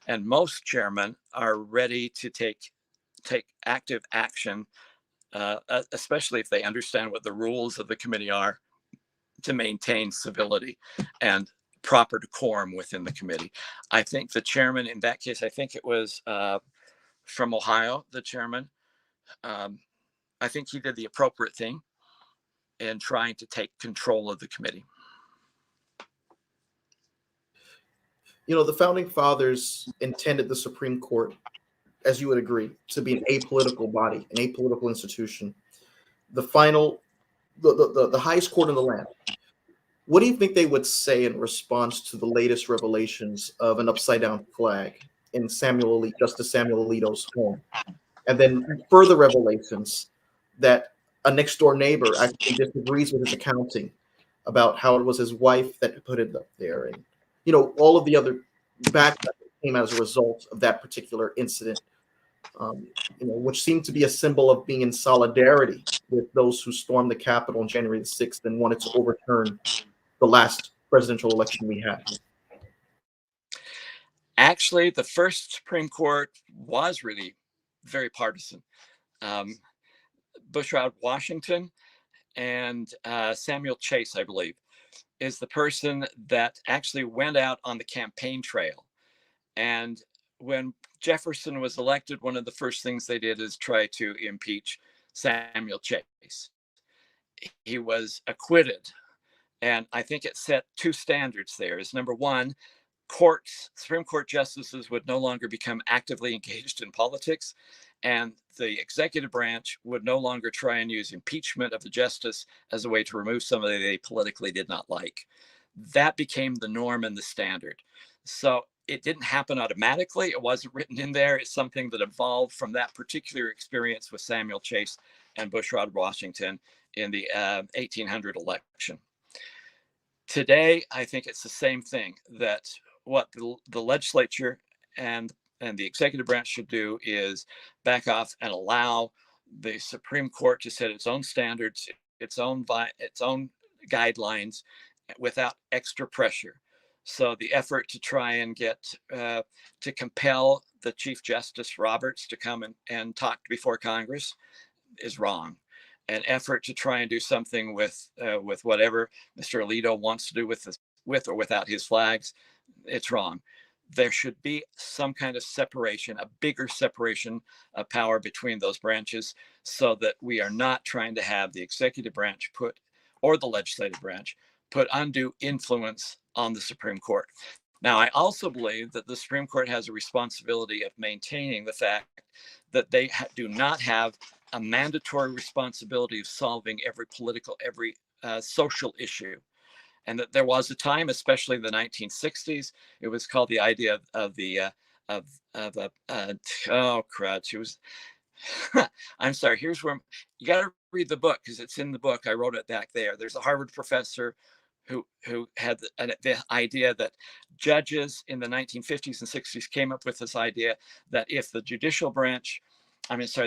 And most chairmen are ready to take active action, especially if they understand what the rules of the committee are, to maintain civility and proper decorum within the committee. I think the chairman in that case, I think it was from Ohio, the chairman, I think he did the appropriate thing in trying to take control of the committee. The founding fathers intended the Supreme Court as you would agree, to be an apolitical body, an apolitical institution, the final, the highest court in the land. What do you think they would say in response to the latest revelations of an upside down flag in Justice Samuel Alito's home? And then further revelations that a next door neighbor actually disagrees with his accounting about how it was his wife that put it up there. And, all of the other backlash that came as a result of that particular incident, which seemed to be a symbol of being in solidarity with those who stormed the Capitol on January the 6th and wanted to overturn the last presidential election we had. Actually, the first Supreme Court was really very partisan. Bushrod Washington and Samuel Chase, I believe, is the person that actually went out on the campaign trail. And when Jefferson was elected, one of the first things they did is try to impeach Samuel Chase. He was acquitted. And I think it set two standards there. Is number one, Supreme Court justices would no longer become actively engaged in politics, and the executive branch would no longer try and use impeachment of the justice as a way to remove somebody they politically did not like. That became the norm and the standard. So it didn't happen automatically. It wasn't written in there. It's something that evolved from that particular experience with Samuel Chase and Bushrod Washington in the 1800 election. Today, I think it's the same thing, that what the legislature and the executive branch should do is back off and allow the Supreme Court to set its own standards, its own guidelines without extra pressure. So the effort to try and get to compel the Chief Justice Roberts to come and talk before Congress is wrong. An effort to try and do something with whatever Mr. Alito wants to do with or without his flags, it's wrong. There should be some kind of separation, a bigger separation of power between those branches, so that we are not trying to have the executive branch or the legislative branch put undue influence on the Supreme Court. Now, I also believe that the Supreme Court has a responsibility of maintaining the fact that they do not have a mandatory responsibility of solving every social issue. And that there was a time, especially in the 1960s, it was called the idea of oh crud, it was I'm sorry, here's where you got to read the book, because it's in the book. I wrote it back there. There's a Harvard professor who had the idea that judges in the 1950s and 60s came up with this idea that if the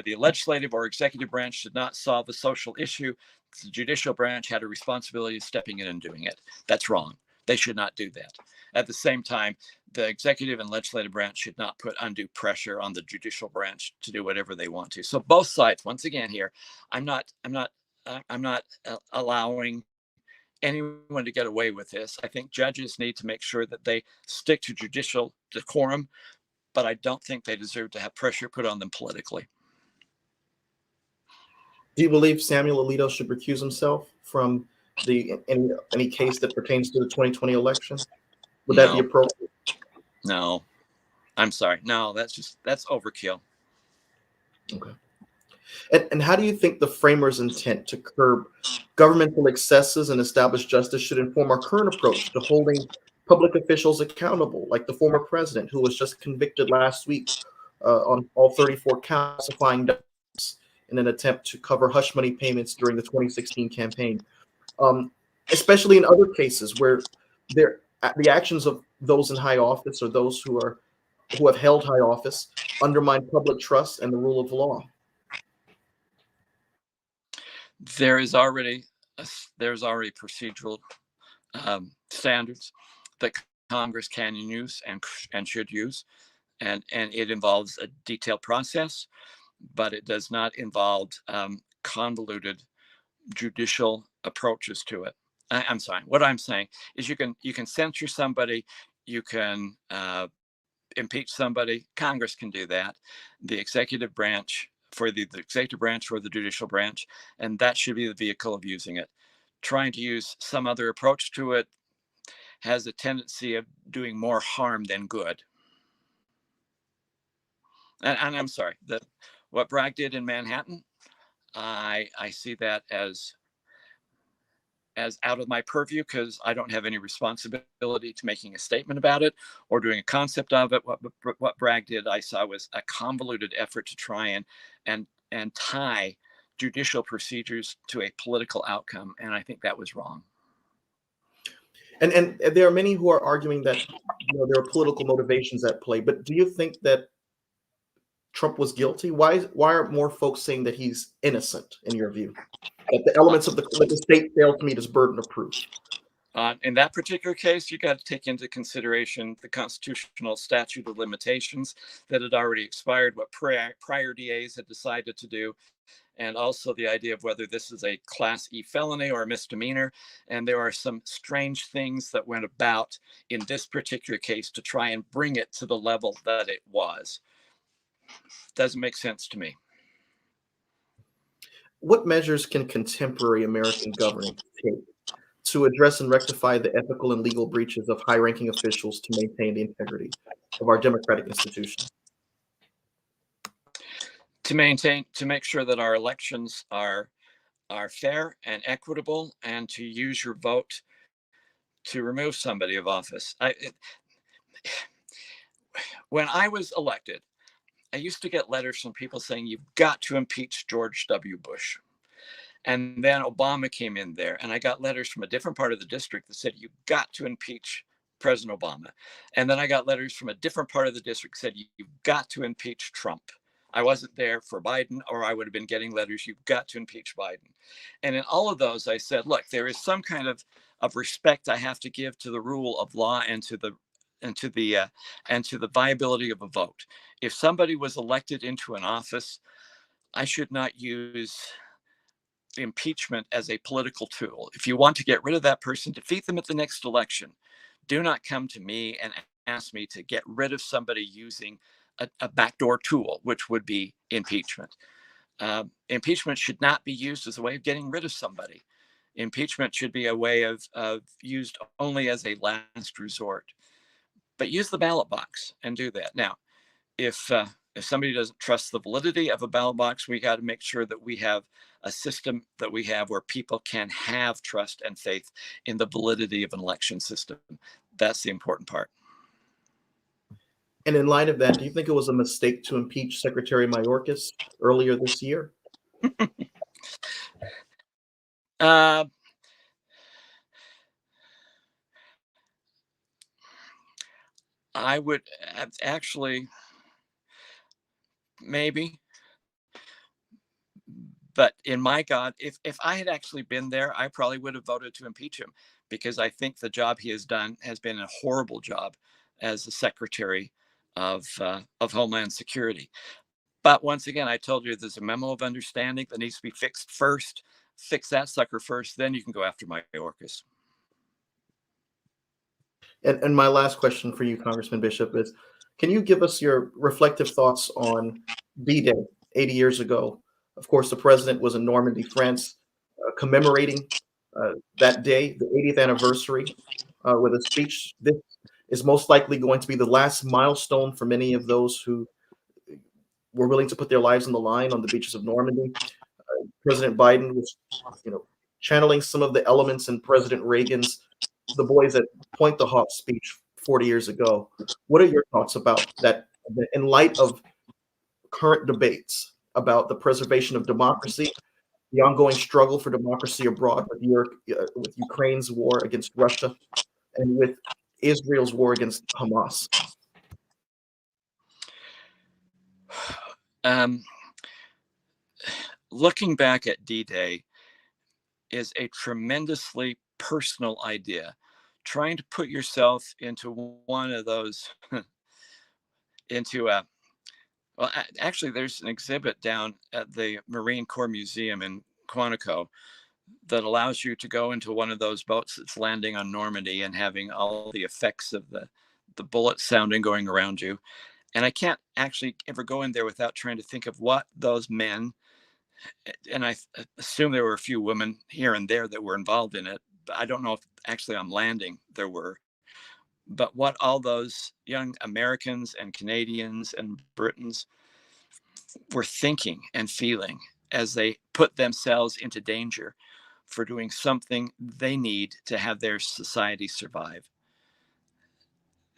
the legislative or executive branch did not solve a social issue, the judicial branch had a responsibility of stepping in and doing it. That's wrong. They should not do that. At the same time, the executive and legislative branch should not put undue pressure on the judicial branch to do whatever they want to. So both sides, once again here, I'm not allowing anyone to get away with this. I think judges need to make sure that they stick to judicial decorum, but I don't think they deserve to have pressure put on them politically. Do you believe Samuel Alito should recuse himself from any case that pertains to the 2020 election? Would that be appropriate? No, I'm sorry. No, that's overkill. Okay. And how do you think the framers' intent to curb governmental excesses and establish justice should inform our current approach to holding public officials accountable, like the former president, who was just convicted last week on all 34 counts of falsifying documents in an attempt to cover hush money payments during the 2016 campaign, especially in other cases where the actions of those in high office or those who have held high office undermine public trust and the rule of law? There's already procedural standards that Congress can use and should use, and it involves a detailed process, but it does not involve convoluted judicial approaches to it. I'm sorry. What I'm saying is you can censure somebody, you can impeach somebody. Congress can do that. The executive branch for the executive branch or the judicial branch, and that should be the vehicle of using it. Trying to use some other approach to it has a tendency of doing more harm than good. And I'm sorry, what Bragg did in Manhattan, I see that as out of my purview because I don't have any responsibility to making a statement about it or doing a concept of it. What Bragg did, I saw was a convoluted effort to try and tie judicial procedures to a political outcome, and I think that was wrong. And there are many who are arguing that there are political motivations at play. But do you think that Trump was guilty? Why are more folks saying that he's innocent in your view? That the elements of the state failed to meet its burden of proof. In that particular case, you got to take into consideration the constitutional statute of limitations that had already expired, what prior DAs had decided to do, and also the idea of whether this is a Class E felony or a misdemeanor. And there are some strange things that went about in this particular case to try and bring it to the level that it was. Doesn't make sense to me. What measures can contemporary American government take to address and rectify the ethical and legal breaches of high-ranking officials to maintain the integrity of our democratic institutions? To make sure that our elections are fair and equitable, and to use your vote to remove somebody of office. When I was elected, I used to get letters from people saying, you've got to impeach George W. Bush. And then Obama came in there, and I got letters from a different part of the district that said, you've got to impeach President Obama. And then I got letters from a different part of the district that said, you've got to impeach Trump. I wasn't there for Biden, or I would have been getting letters, you've got to impeach Biden. And in all of those, I said, look, there is some kind of respect I have to give to the rule of law and to the viability of a vote. If somebody was elected into an office, I should not use impeachment as a political tool. If you want to get rid of that person, defeat them at the next election. Do not come to me and ask me to get rid of somebody using a backdoor tool, which would be impeachment. Impeachment should not be used as a way of getting rid of somebody. Impeachment should be a way of used only as a last resort. But use the ballot box and do that. Now, if somebody doesn't trust the validity of a ballot box, we got to make sure that we have a system that we have where people can have trust and faith in the validity of an election system. That's the important part. And in light of that, do you think it was a mistake to impeach Secretary Mayorkas earlier this year? I would actually, maybe. But in my God, if I had actually been there, I probably would have voted to impeach him, because I think the job he has done has been a horrible job as the Secretary of Homeland Security. But once again, I told you there's a memo of understanding that needs to be fixed first. Fix that sucker first, then you can go after Mayorkas. And my last question for you, Congressman Bishop, is can you give us your reflective thoughts on D-Day 80 years ago? Of course, the president was in Normandy, France, commemorating that day, the 80th anniversary, with a speech. This is most likely going to be the last milestone for many of those who were willing to put their lives on the line on the beaches of Normandy. President Biden was, channeling some of the elements in President Reagan's "The Boys that Point the Hawk" speech 40 years ago. What are your thoughts about that in light of current debates about the preservation of democracy, the ongoing struggle for democracy abroad with Ukraine's war against Russia, and with Israel's war against Hamas? Looking back at D-Day is a tremendously personal idea. Trying to put yourself into one of those, actually, there's an exhibit down at the Marine Corps Museum in Quantico that allows you to go into one of those boats that's landing on Normandy and having all the effects of the bullets sounding going around you. And I can't actually ever go in there without trying to think of what those men, and I assume there were a few women here and there that were involved in it, but I don't know if actually on landing there were, but what all those young Americans and Canadians and Britons were thinking and feeling as they put themselves into danger for doing something they need to have their society survive.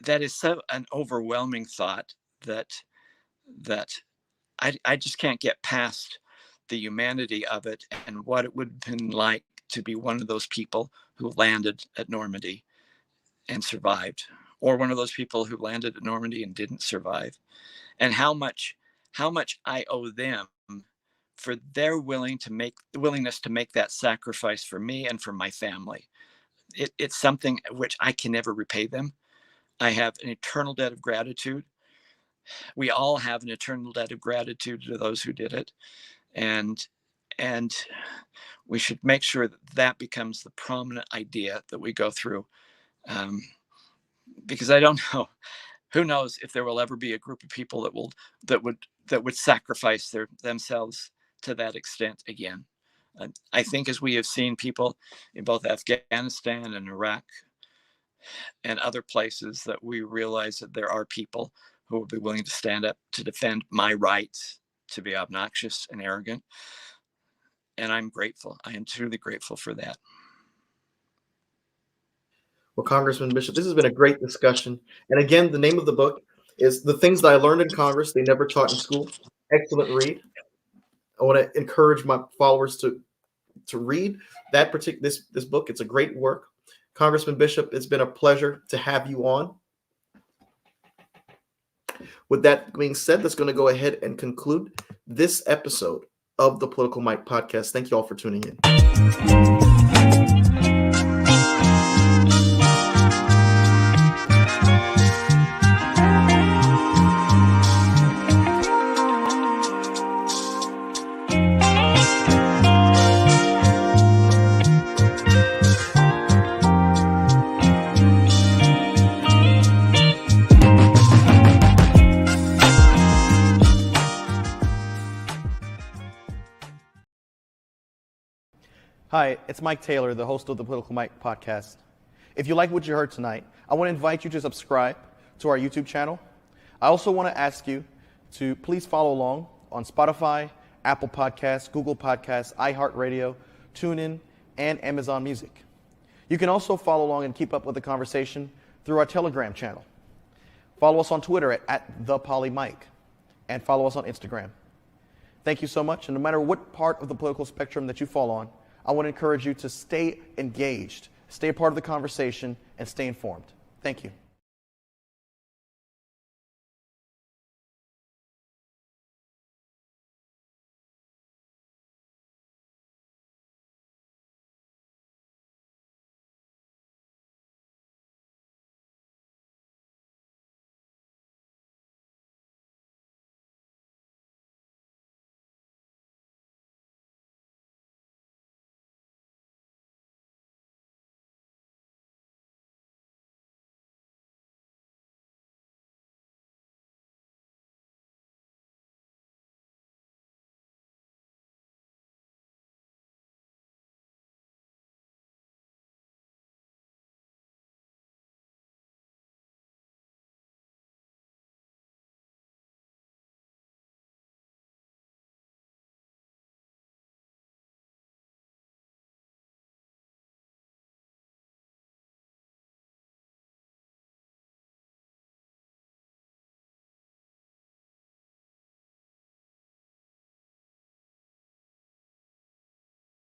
That is so an overwhelming thought that that I just can't get past the humanity of it and what it would have been like to be one of those people who landed at Normandy and survived, or one of those people who landed at Normandy and didn't survive, and how much I owe them for their willingness to make that sacrifice for me and for my family. It's something which I can never repay them. I have an eternal debt of gratitude. We all have an eternal debt of gratitude to those who did it, and and we should make sure that that becomes the prominent idea that we go through, um, because I don't know, who knows if there will ever be a group of people that would sacrifice themselves to that extent again. I think as we have seen people in both Afghanistan and Iraq and other places, that we realize that there are people who will be willing to stand up to defend my rights to be obnoxious and arrogant. And I'm grateful. I am truly grateful for that. Well, Congressman Bishop, this has been a great discussion. And again, the name of the book is The Things That I Learned in Congress They Never Taught in School. Excellent read. I want to encourage my followers to read this book. It's a great work. Congressman Bishop, it's been a pleasure to have you on. With that being said, that's going to go ahead and conclude this episode of the Political Mike podcast. Thank you all for tuning in. Hi, it's Mike Taylor, the host of the Political Mike podcast. If you like what you heard tonight, I want to invite you to subscribe to our YouTube channel. I also want to ask you to please follow along on Spotify, Apple Podcasts, Google Podcasts, iHeartRadio, TuneIn, and Amazon Music. You can also follow along and keep up with the conversation through our Telegram channel. Follow us on Twitter at @ThePollyMike, and follow us on Instagram. Thank you so much, and no matter what part of the political spectrum that you fall on, I want to encourage you to stay engaged, stay a part of the conversation, and stay informed. Thank you.